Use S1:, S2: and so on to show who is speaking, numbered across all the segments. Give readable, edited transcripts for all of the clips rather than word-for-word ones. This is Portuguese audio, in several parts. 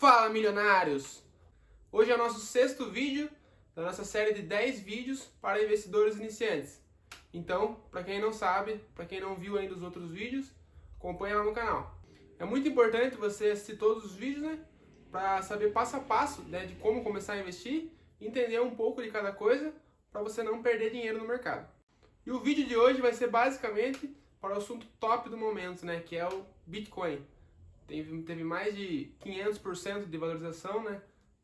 S1: Fala, milionários! Hoje é o nosso sexto vídeo da nossa série de 10 vídeos para investidores iniciantes. Então, para quem não sabe, para quem não viu ainda os outros vídeos, acompanha lá no canal. É muito importante você assistir todos os vídeos, né? Para saber passo a passo, né, de como começar a investir, entender um pouco de cada coisa, para você não perder dinheiro no mercado. E o vídeo de hoje vai ser basicamente para o assunto top do momento, né? Que é o Bitcoin. Teve mais de 500% de valorização, né,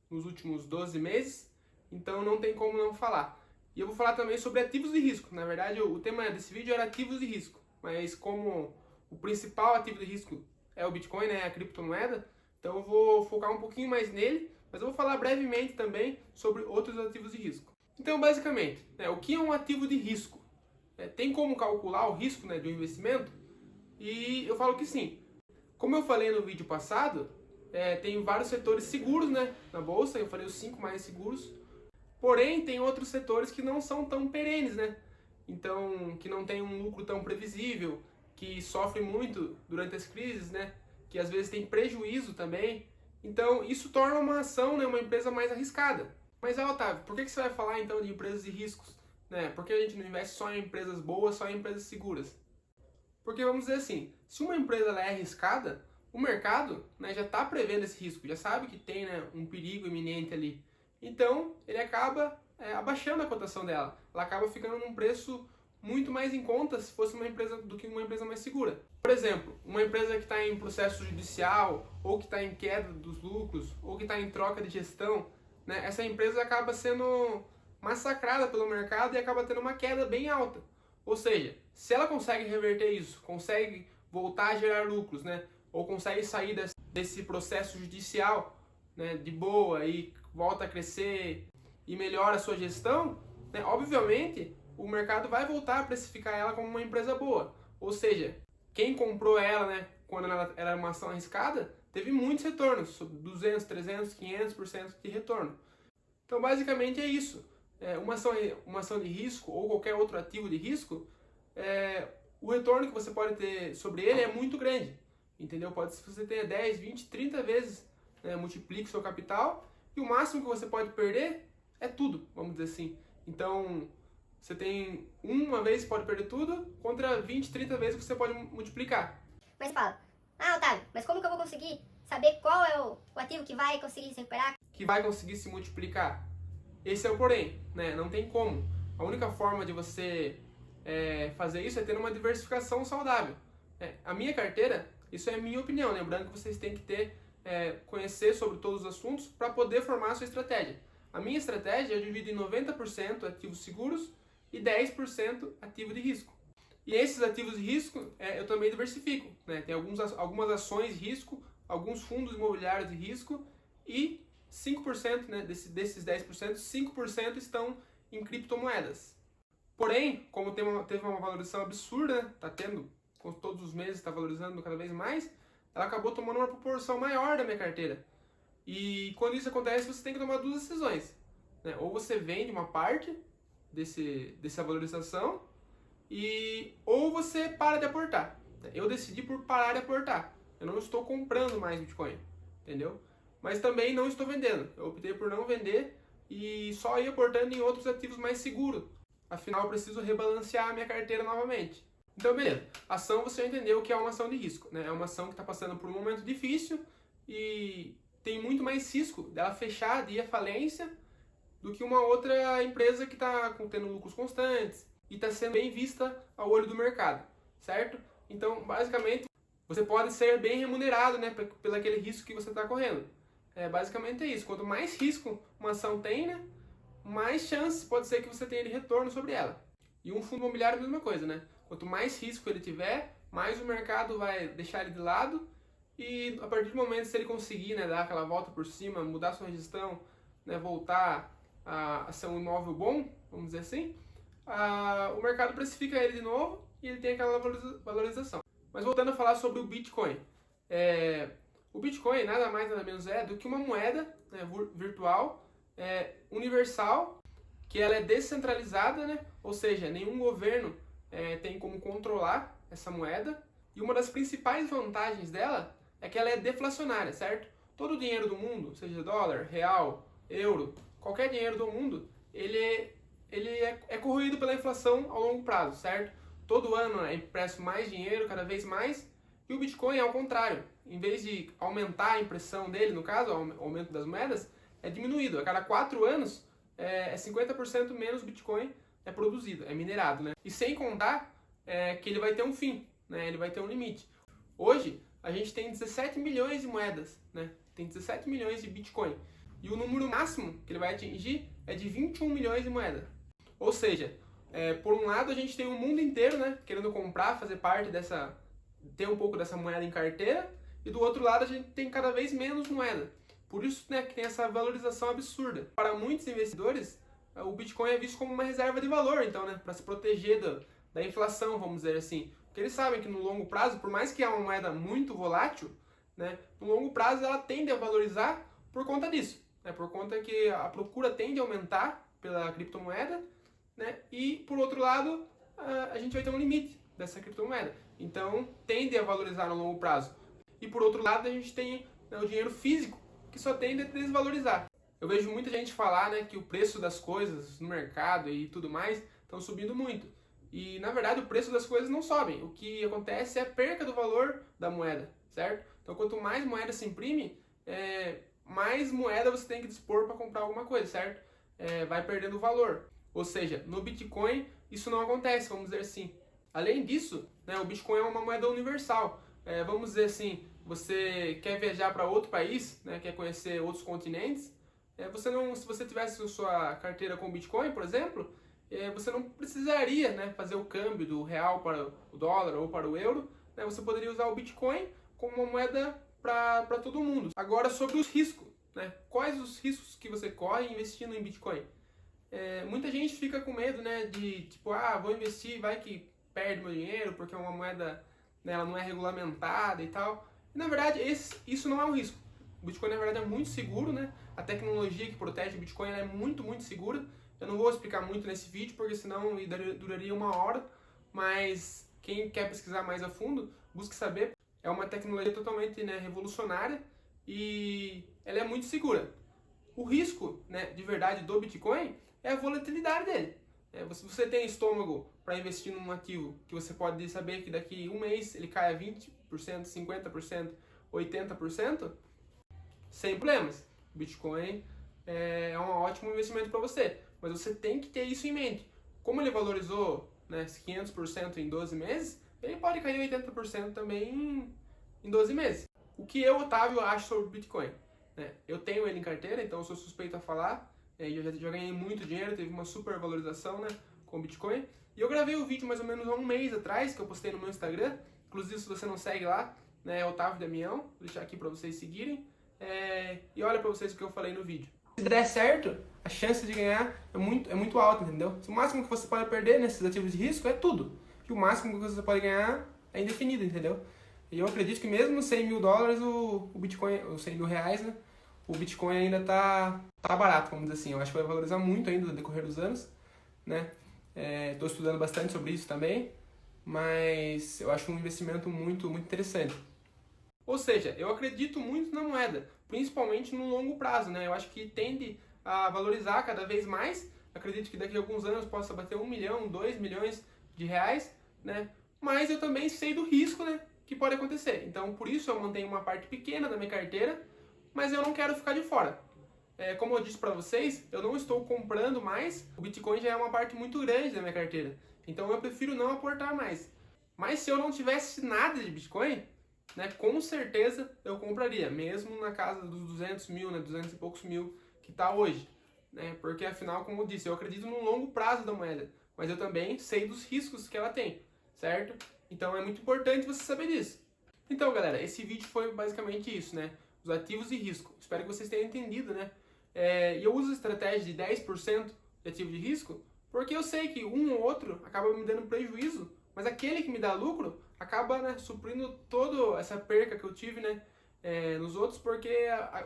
S1: nos últimos 12 meses, então não tem como não falar. E eu vou falar também sobre ativos de risco. Na verdade, o tema desse vídeo era ativos de risco, mas como o principal ativo de risco é o Bitcoin, né, a criptomoeda, então eu vou focar um pouquinho mais nele, mas eu vou falar brevemente também sobre outros ativos de risco. Então, basicamente, né, o que é um ativo de risco? Tem como calcular o risco, né, de um investimento? E eu falo que sim. Como eu falei no vídeo passado, tem vários setores seguros, né, na bolsa, eu falei os 5 mais seguros, porém tem outros setores que não são tão perenes, né, então que não tem um lucro tão previsível, que sofre muito durante as crises, né, que às vezes tem prejuízo também, então isso torna uma ação, né, uma empresa mais arriscada. Mas Otávio, por que você vai falar então de empresas de riscos? Né? Por que a gente não investe só em empresas boas, só em empresas seguras? Porque vamos dizer assim, se uma empresa ela é arriscada, o mercado, né, já está prevendo esse risco, já sabe que tem, né, um perigo iminente ali. Então ele acaba abaixando a cotação dela. Ela acaba ficando num preço muito mais em conta se fosse uma empresa do que uma empresa mais segura. Por exemplo, uma empresa que está em processo judicial, ou que está em queda dos lucros, ou que está em troca de gestão, né, essa empresa acaba sendo massacrada pelo mercado e acaba tendo uma queda bem alta. Ou seja, se ela consegue reverter isso, consegue voltar a gerar lucros, né, ou consegue sair desse processo judicial, né, de boa e volta a crescer e melhora a sua gestão, né, obviamente o mercado vai voltar a precificar ela como uma empresa boa. Ou seja, quem comprou ela, né, quando ela era uma ação arriscada, teve muitos retornos, 200, 300, 500% de retorno. Então basicamente é isso. Uma ação de risco ou qualquer outro ativo de risco, o retorno que você pode ter sobre ele é muito grande, entendeu? Pode ser que você tenha 10, 20, 30 vezes, né, multiplique o seu capital, e o máximo que você pode perder é tudo, vamos dizer assim. Então, você tem uma vez que pode perder tudo, contra 20, 30 vezes que você pode multiplicar.
S2: Mas fala, Otávio, mas como que eu vou conseguir saber qual é o ativo que vai conseguir se recuperar?
S1: Que vai conseguir se multiplicar. Esse é o porém, né? Não tem como. A única forma de você fazer isso é ter uma diversificação saudável. A minha carteira, isso é a minha opinião, lembrando que vocês têm que conhecer sobre todos os assuntos para poder formar a sua estratégia. A minha estratégia eu divido em 90% ativos seguros e 10% ativo de risco. E esses ativos de risco eu também diversifico, né? Tem algumas ações de risco, alguns fundos imobiliários de risco e 5%, né, desses 10%, 5% estão em criptomoedas. Porém, como teve uma valorização absurda, tá tendo, com todos os meses está valorizando cada vez mais, ela acabou tomando uma proporção maior da minha carteira. E quando isso acontece, você tem que tomar duas decisões, né? Ou você vende uma parte dessa valorização, ou você para de aportar. Eu decidi por parar de aportar. Eu não estou comprando mais Bitcoin, entendeu? Mas também não estou vendendo. Eu optei por não vender e só ir aportando em outros ativos mais seguros. Afinal, eu preciso rebalancear a minha carteira novamente. Então, beleza. Ação, você já entendeu que é uma ação de risco, né? É uma ação que está passando por um momento difícil e tem muito mais risco dela fechar, de ir à falência, do que uma outra empresa que está tendo lucros constantes e está sendo bem vista ao olho do mercado, certo? Então, basicamente, você pode ser bem remunerado, né, pelo aquele risco que você está correndo. Basicamente é isso. Quanto mais risco uma ação tem, né, mais chances pode ser que você tenha de retorno sobre ela. E um fundo imobiliário é a mesma coisa, né? Quanto mais risco ele tiver, mais o mercado vai deixar ele de lado e a partir do momento se ele conseguir, né, dar aquela volta por cima, mudar sua gestão, né, voltar a ser um imóvel bom, vamos dizer assim, o mercado precifica ele de novo e ele tem aquela valorização. Mas voltando a falar sobre o Bitcoin. O Bitcoin nada mais nada menos do que uma moeda, né, virtual, universal, que ela é descentralizada, né? Ou seja, nenhum governo tem como controlar essa moeda. E uma das principais vantagens dela é que ela é deflacionária, certo? todo o dinheiro do mundo, seja dólar, real, euro, qualquer dinheiro do mundo, ele é corroído pela inflação ao longo prazo, certo? Todo ano é impresso mais dinheiro, cada vez mais, e o Bitcoin é ao contrário. Em vez de aumentar a impressão dele, no caso, o aumento das moedas, é diminuído. A cada 4 anos, é 50% menos Bitcoin é produzido, é minerado, né? E sem contar que ele vai ter um fim, né? Ele vai ter um limite. Hoje, a gente tem 17 milhões de moedas, né? Tem 17 milhões de Bitcoin. E o número máximo que ele vai atingir é de 21 milhões de moedas. Ou seja, por um lado a gente tem o mundo inteiro, né, querendo comprar, fazer parte ter um pouco dessa moeda em carteira, e do outro lado a gente tem cada vez menos moeda. Por isso, né, que tem essa valorização absurda. Para muitos investidores, o Bitcoin é visto como uma reserva de valor, então, né, para se proteger da inflação, vamos dizer assim. Porque eles sabem que no longo prazo, por mais que é uma moeda muito volátil, né, no longo prazo ela tende a valorizar por conta disso, né, por conta que a procura tende a aumentar pela criptomoeda, né? E, por outro lado, a gente vai ter um limite dessa criptomoeda. Então, tende a valorizar no longo prazo. E, por outro lado, a gente tem, né, o dinheiro físico, que só tende a desvalorizar. Eu vejo muita gente falar, né, que o preço das coisas no mercado e tudo mais estão subindo muito. E, na verdade, o preço das coisas não sobem. O que acontece é a perca do valor da moeda, certo? Então, quanto mais moeda se imprime, mais moeda você tem que dispor para comprar alguma coisa, certo? Vai perdendo valor. Ou seja, no Bitcoin isso não acontece, vamos dizer assim. Além disso, né, o Bitcoin é uma moeda universal. Vamos dizer assim, você quer viajar para outro país, né, quer conhecer outros continentes, se você tivesse sua carteira com Bitcoin, por exemplo, você não precisaria, né, fazer o câmbio do real para o dólar ou para o euro, né, você poderia usar o Bitcoin como uma moeda para todo mundo. Agora, sobre os riscos, né, quais os riscos que você corre investindo em Bitcoin? Muita gente fica com medo, né, de tipo, vou investir, vai que perde meu dinheiro porque é uma moeda, né, ela não é regulamentada e tal. E, na verdade, isso não é um risco. O Bitcoin, na verdade, é muito seguro, né? A tecnologia que protege o Bitcoin é muito, muito segura. Eu não vou explicar muito nesse vídeo porque senão duraria 1 hora, mas quem quer pesquisar mais a fundo, busque saber. É uma tecnologia totalmente, né, revolucionária e ela é muito segura. O risco, né, de verdade do Bitcoin é a volatilidade dele. Se você tem estômago para investir num ativo que você pode saber que daqui 1 mês ele cai a 20%, 50%, 80%, sem problemas. O Bitcoin é um ótimo investimento para você, mas você tem que ter isso em mente. Como ele valorizou, né, 500% em 12 meses, ele pode cair 80% também em 12 meses. O que eu, Otávio, acho sobre o Bitcoin? Eu tenho ele em carteira, então eu sou suspeito a falar. Eu já ganhei muito dinheiro, teve uma super valorização, né, com o Bitcoin. E eu gravei o vídeo mais ou menos há 1 mês atrás, que eu postei no meu Instagram. Inclusive, se você não segue lá, né, é Otávio Damião. Vou deixar aqui para vocês seguirem. E olha para vocês o que eu falei no vídeo. Se der certo, a chance de ganhar é muito alta, entendeu? O máximo que você pode perder nesses ativos de risco é tudo. E o máximo que você pode ganhar é indefinido, entendeu? E eu acredito que mesmo 100 mil dólares, o Bitcoin, os 100 mil reais, né? O Bitcoin ainda tá barato, vamos dizer assim. Eu acho que vai valorizar muito ainda no decorrer dos anos, né? Estou estudando bastante sobre isso também, mas eu acho um investimento muito, muito interessante. Ou seja, eu acredito muito na moeda, principalmente no longo prazo, né? Eu acho que tende a valorizar cada vez mais. Acredito que daqui a alguns anos possa bater 1 milhão, 2 milhões de reais, né? Mas eu também sei do risco, né, que pode acontecer. Então, por isso eu mantenho uma parte pequena da minha carteira, mas eu não quero ficar de fora. Como eu disse para vocês, eu não estou comprando mais, o Bitcoin já é uma parte muito grande da minha carteira, então eu prefiro não aportar mais. Mas se eu não tivesse nada de Bitcoin, né, com certeza eu compraria, mesmo na casa dos 200 mil, né, 200 e poucos mil que está hoje. Né, porque afinal, como eu disse, eu acredito no longo prazo da moeda, mas eu também sei dos riscos que ela tem, certo? Então é muito importante você saber disso. Então, galera, esse vídeo foi basicamente isso, né? Os ativos e risco. Espero que vocês tenham entendido, né? E eu uso a estratégia de 10% de ativo de risco porque eu sei que um ou outro acaba me dando prejuízo, mas aquele que me dá lucro acaba, né, suprindo toda essa perca que eu tive, né, nos outros, porque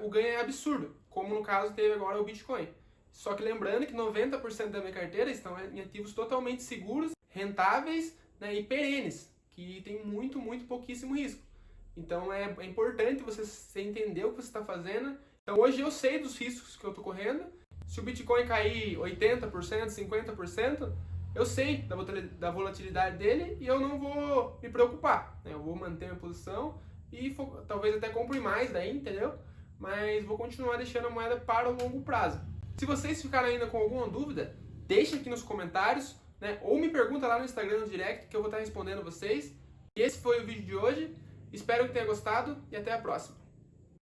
S1: o ganho é absurdo, como no caso teve agora o Bitcoin. Só que lembrando que 90% da minha carteira estão em ativos totalmente seguros, rentáveis, né, e perenes, que tem muito, muito pouquíssimo risco. Então é importante você entender o que você está fazendo. Então hoje eu sei dos riscos que eu estou correndo. Se o Bitcoin cair 80%, 50%, eu sei da volatilidade dele e eu não vou me preocupar, né? Eu vou manter minha posição e talvez até compre mais daí, entendeu? Mas vou continuar deixando a moeda para o longo prazo. Se vocês ficaram ainda com alguma dúvida, deixa aqui nos comentários, né? Ou me pergunta lá no Instagram no direct que eu vou estar respondendo vocês. E esse foi o vídeo de hoje. Espero que tenha gostado e até a próxima.